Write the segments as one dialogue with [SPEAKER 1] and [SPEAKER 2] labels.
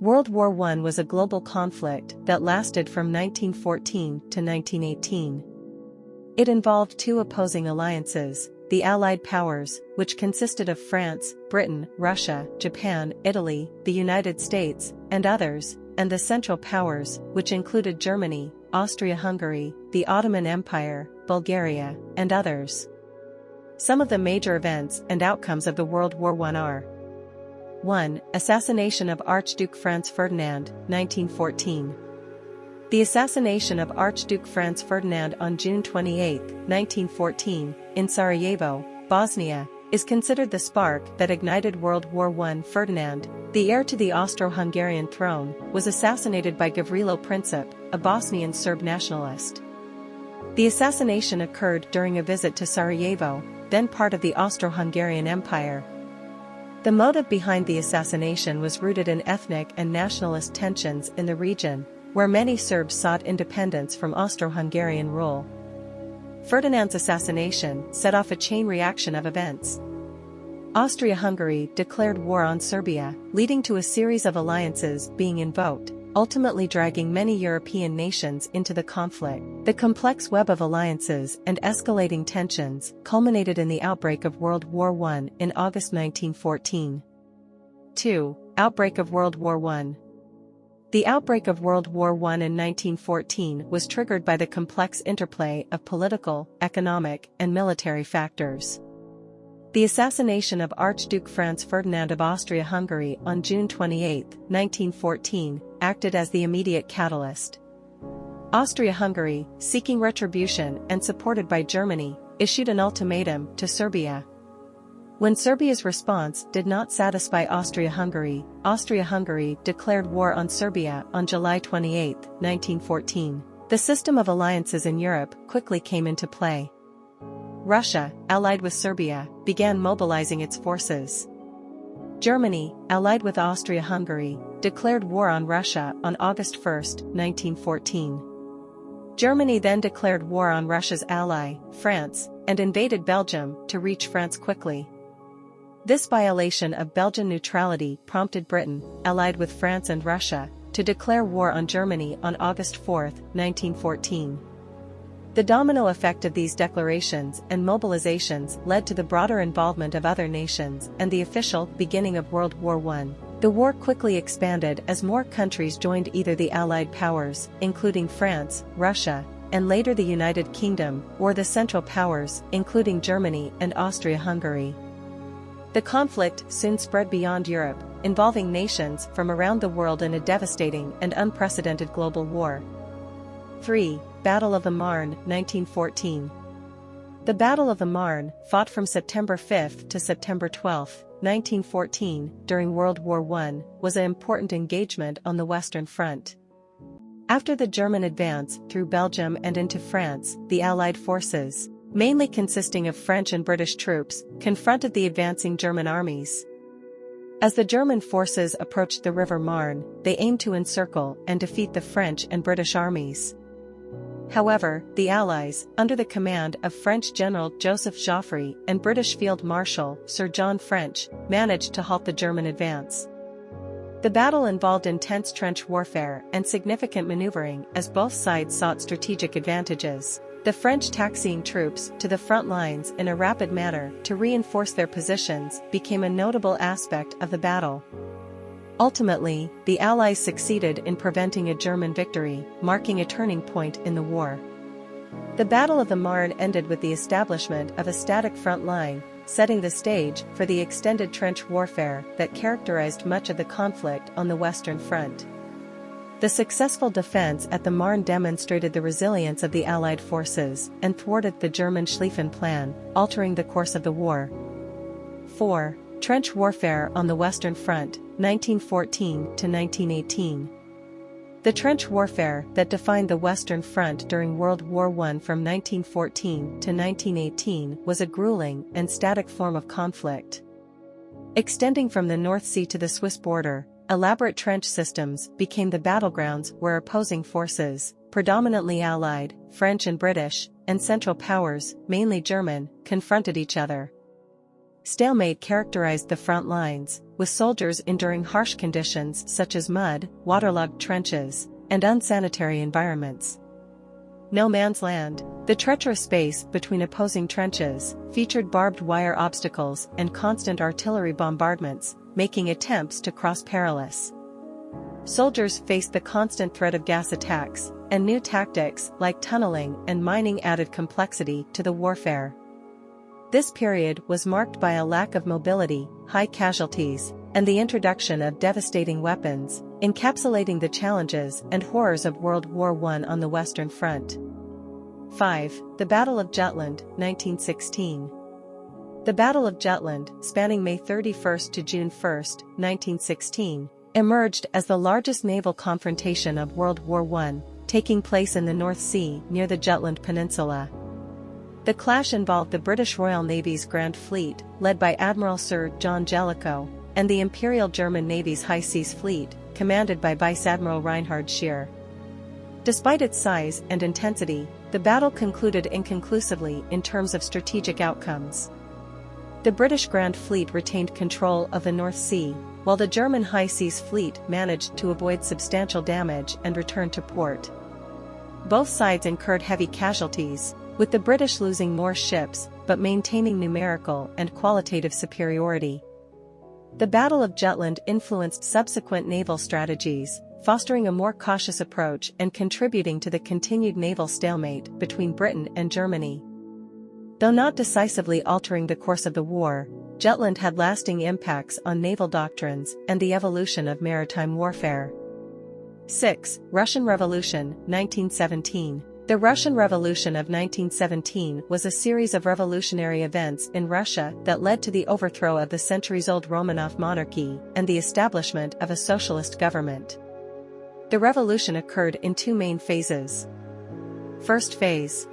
[SPEAKER 1] World War I was a global conflict that lasted from 1914 to 1918. It involved two opposing alliances, the Allied powers, which consisted of France, Britain, Russia, Japan, Italy, the United States, and others, and the Central Powers, which included Germany, Austria-Hungary, the Ottoman Empire, Bulgaria, and others. Some of the major events and outcomes of the World War I are: 1. Assassination of Archduke Franz Ferdinand, 1914. The assassination of Archduke Franz Ferdinand on June 28, 1914, in Sarajevo, Bosnia, is considered the spark that ignited World War I. Ferdinand, the heir to the Austro-Hungarian throne, was assassinated by Gavrilo Princip, a Bosnian Serb nationalist. The assassination occurred during a visit to Sarajevo, then part of the Austro-Hungarian Empire. The motive behind the assassination was rooted in ethnic and nationalist tensions in the region, where many Serbs sought independence from Austro-Hungarian rule. Ferdinand's assassination set off a chain reaction of events. Austria-Hungary declared war on Serbia, leading to a series of alliances being invoked, ultimately dragging many European nations into the conflict. The complex web of alliances and escalating tensions culminated in the outbreak of World War I in August 1914. 2. Outbreak of World War I. The outbreak of World War I in 1914 was triggered by the complex interplay of political, economic, and military factors. The assassination of Archduke Franz Ferdinand of Austria-Hungary on June 28, 1914, acted as the immediate catalyst. Austria-Hungary, seeking retribution and supported by Germany, issued an ultimatum to Serbia. When Serbia's response did not satisfy Austria-Hungary, Austria-Hungary declared war on Serbia on July 28, 1914. The system of alliances in Europe quickly came into play. Russia, allied with Serbia, began mobilizing its forces. Germany, allied with Austria-Hungary, declared war on Russia on August 1, 1914. Germany then declared war on Russia's ally, France, and invaded Belgium to reach France quickly. This violation of Belgian neutrality prompted Britain, allied with France and Russia, to declare war on Germany on August 4, 1914. The domino effect of these declarations and mobilizations led to the broader involvement of other nations and the official beginning of World War I. The war quickly expanded as more countries joined either the Allied powers, including France, Russia, and later the United Kingdom, or the Central Powers, including Germany and Austria-Hungary. The conflict soon spread beyond Europe, involving nations from around the world in a devastating and unprecedented global war. 3. Battle of the Marne, 1914. The Battle of the Marne, fought from September 5 to September 12, 1914, during World War I, was an important engagement on the Western Front. After the German advance through Belgium and into France, the Allied forces, mainly consisting of French and British troops, confronted the advancing German armies. As the German forces approached the River Marne, they aimed to encircle and defeat the French and British armies. However, the Allies, under the command of French General Joseph Joffre and British Field Marshal Sir John French, managed to halt the German advance. The battle involved intense trench warfare and significant maneuvering as both sides sought strategic advantages, the French taxiing troops to the front lines in a rapid manner to reinforce their positions became a notable aspect of the battle. Ultimately, the Allies succeeded in preventing a German victory, marking a turning point in the war. The Battle of the Marne ended with the establishment of a static front line, setting the stage for the extended trench warfare that characterized much of the conflict on the Western Front. The successful defense at the Marne demonstrated the resilience of the Allied forces and thwarted the German Schlieffen Plan, altering the course of the war. 4. Trench warfare on the Western Front, 1914 to 1918. The trench warfare that defined the Western Front during World War I from 1914 to 1918 was a grueling and static form of conflict. Extending from the North Sea to the Swiss border, elaborate trench systems became the battlegrounds where opposing forces, predominantly Allied, French and British, and Central Powers, mainly German, confronted each other. Stalemate characterized the front lines, with soldiers enduring harsh conditions such as mud, waterlogged trenches, and unsanitary environments. No man's land, the treacherous space between opposing trenches, featured barbed wire obstacles and constant artillery bombardments, making attempts to cross perilous. Soldiers faced the constant threat of gas attacks, and new tactics like tunneling and mining added complexity to the warfare. This period was marked by a lack of mobility, high casualties, and the introduction of devastating weapons, encapsulating the challenges and horrors of World War I on the Western Front. 5. The Battle of Jutland, 1916. The Battle of Jutland, spanning May 31 to June 1, 1916, emerged as the largest naval confrontation of World War I, taking place in the North Sea near the Jutland Peninsula. The clash involved the British Royal Navy's Grand Fleet, led by Admiral Sir John Jellicoe, and the Imperial German Navy's High Seas Fleet, commanded by Vice Admiral Reinhard Scheer. Despite its size and intensity, the battle concluded inconclusively in terms of strategic outcomes. The British Grand Fleet retained control of the North Sea, while the German High Seas Fleet managed to avoid substantial damage and return to port. Both sides incurred heavy casualties, with the British losing more ships but maintaining numerical and qualitative superiority. The Battle of Jutland influenced subsequent naval strategies, fostering a more cautious approach and contributing to the continued naval stalemate between Britain and Germany. Though not decisively altering the course of the war, Jutland had lasting impacts on naval doctrines and the evolution of maritime warfare. 6. Russian Revolution, 1917. The Russian Revolution of 1917 was a series of revolutionary events in Russia that led to the overthrow of the centuries-old Romanov monarchy and the establishment of a socialist government. The revolution occurred in two main phases. First phase.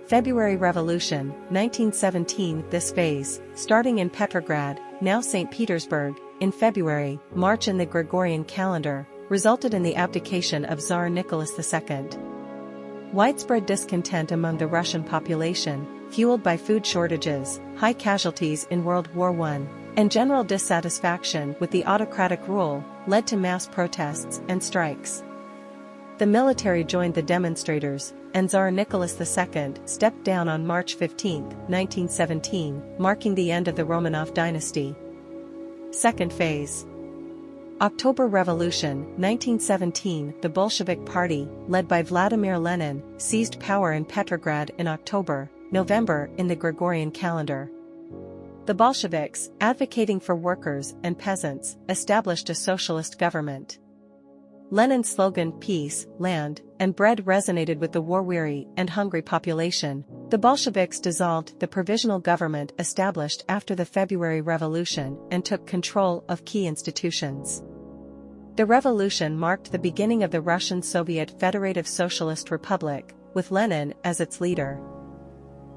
[SPEAKER 1] February Revolution, 1917. This phase, starting in Petrograd, now St. Petersburg, in February, March in the Gregorian calendar, resulted in the abdication of Tsar Nicholas II. Widespread discontent among the Russian population, fueled by food shortages, high casualties in World War I, and general dissatisfaction with the autocratic rule, led to mass protests and strikes. The military joined the demonstrators, and Tsar Nicholas II stepped down on March 15, 1917, marking the end of the Romanov dynasty. Second phase. October Revolution, 1917. The Bolshevik Party, led by Vladimir Lenin, seized power in Petrograd in October, November in the Gregorian calendar. The Bolsheviks, advocating for workers and peasants, established a socialist government. Lenin's slogan "Peace, Land, and Bread" resonated with the war-weary and hungry population. The Bolsheviks dissolved the provisional government established after the February Revolution and took control of key institutions. The revolution marked the beginning of the Russian Soviet Federative Socialist Republic, with Lenin as its leader.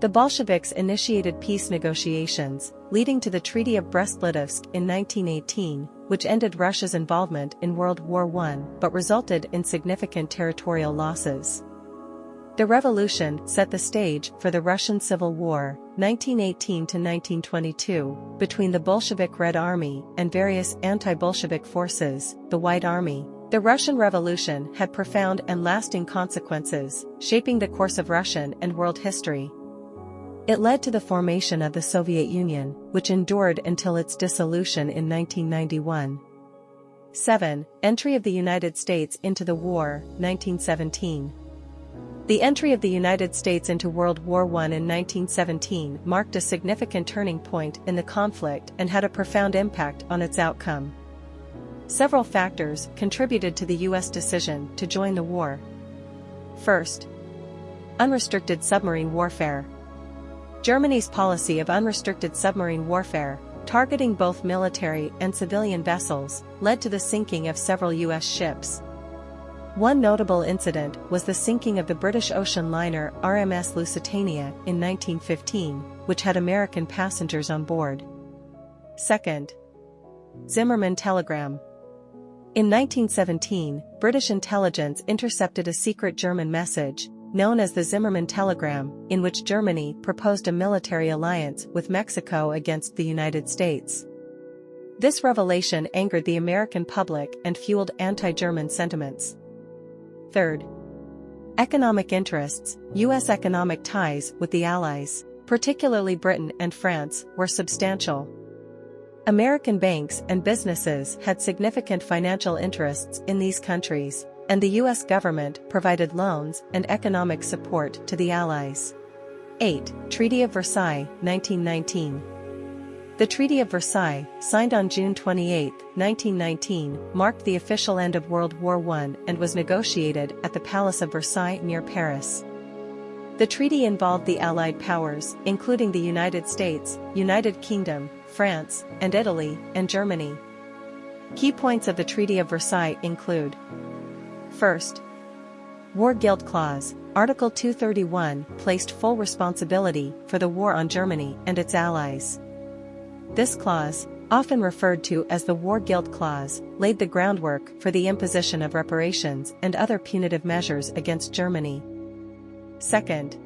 [SPEAKER 1] The Bolsheviks initiated peace negotiations, leading to the Treaty of Brest-Litovsk in 1918, which ended Russia's involvement in World War I but resulted in significant territorial losses. The revolution set the stage for the Russian Civil War, 1918 to 1922, between the Bolshevik Red Army and various anti-Bolshevik forces, the White Army. The Russian Revolution had profound and lasting consequences, shaping the course of Russian and world history. It led to the formation of the Soviet Union, which endured until its dissolution in 1991. 7. Entry of the United States into the war, 1917. The entry of the United States into World War I in 1917 marked a significant turning point in the conflict and had a profound impact on its outcome. Several factors contributed to the U.S. decision to join the war. First, unrestricted submarine warfare. Germany's policy of unrestricted submarine warfare, targeting both military and civilian vessels, led to the sinking of several U.S. ships. One notable incident was the sinking of the British ocean liner RMS Lusitania in 1915, which had American passengers on board. Second, Zimmermann telegram. In 1917, British intelligence intercepted a secret German message, known as the Zimmermann Telegram, in which Germany proposed a military alliance with Mexico against the United States. This revelation angered the American public and fueled anti-German sentiments. Third, economic interests. U.S. economic ties with the Allies, particularly Britain and France, were substantial. American banks and businesses had significant financial interests in these countries, and the U.S. government provided loans and economic support to the Allies. 8. Treaty of Versailles, 1919. The Treaty of Versailles, signed on June 28, 1919, marked the official end of World War I and was negotiated at the Palace of Versailles near Paris. The treaty involved the Allied powers, including the United States, United Kingdom, France, and Italy, and Germany. Key points of the Treaty of Versailles include: First, War Guilt Clause. Article 231 placed full responsibility for the war on Germany and its allies. This clause, often referred to as the War Guilt Clause, laid the groundwork for the imposition of reparations and other punitive measures against Germany. Second,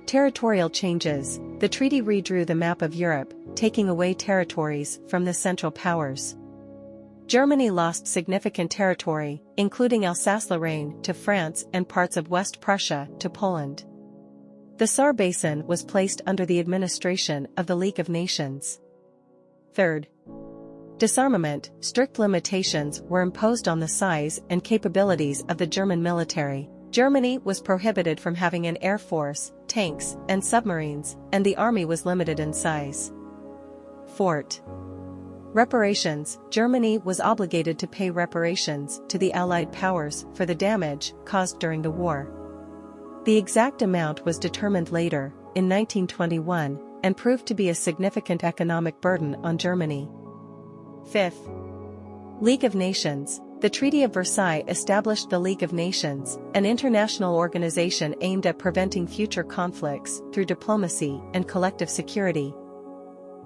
[SPEAKER 1] territorial changes. The treaty redrew the map of Europe, taking away territories from the Central Powers. Germany lost significant territory, including Alsace-Lorraine to France and parts of West Prussia to Poland. The Saar Basin was placed under the administration of the League of Nations. Third, disarmament. Strict limitations were imposed on the size and capabilities of the German military. Germany was prohibited from having an air force, tanks, and submarines, and the army was limited in size. Fourth, reparations. Germany was obligated to pay reparations to the Allied powers for the damage caused during the war. The exact amount was determined later, in 1921, and proved to be a significant economic burden on Germany. Fifth, League of Nations. The Treaty of Versailles established the League of Nations, an international organization aimed at preventing future conflicts through diplomacy and collective security.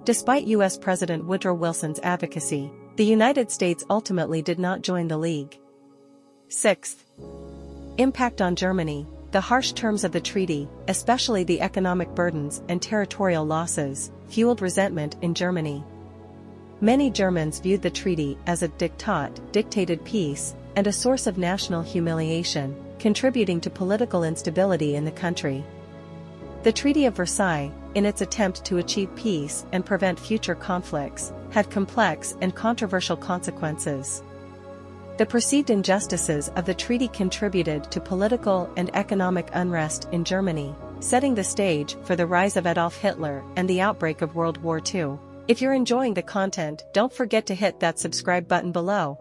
[SPEAKER 1] Despite U.S. President Woodrow Wilson's advocacy, the United States ultimately did not join the League. Sixth, impact on Germany. The harsh terms of the treaty, especially the economic burdens and territorial losses, fueled resentment in Germany. Many Germans viewed the treaty as a dictated peace, and a source of national humiliation, contributing to political instability in the country. The Treaty of Versailles, in its attempt to achieve peace and prevent future conflicts, had complex and controversial consequences. The perceived injustices of the treaty contributed to political and economic unrest in Germany, setting the stage for the rise of Adolf Hitler and the outbreak of World War II. If you're enjoying the content, don't forget to hit that subscribe button below.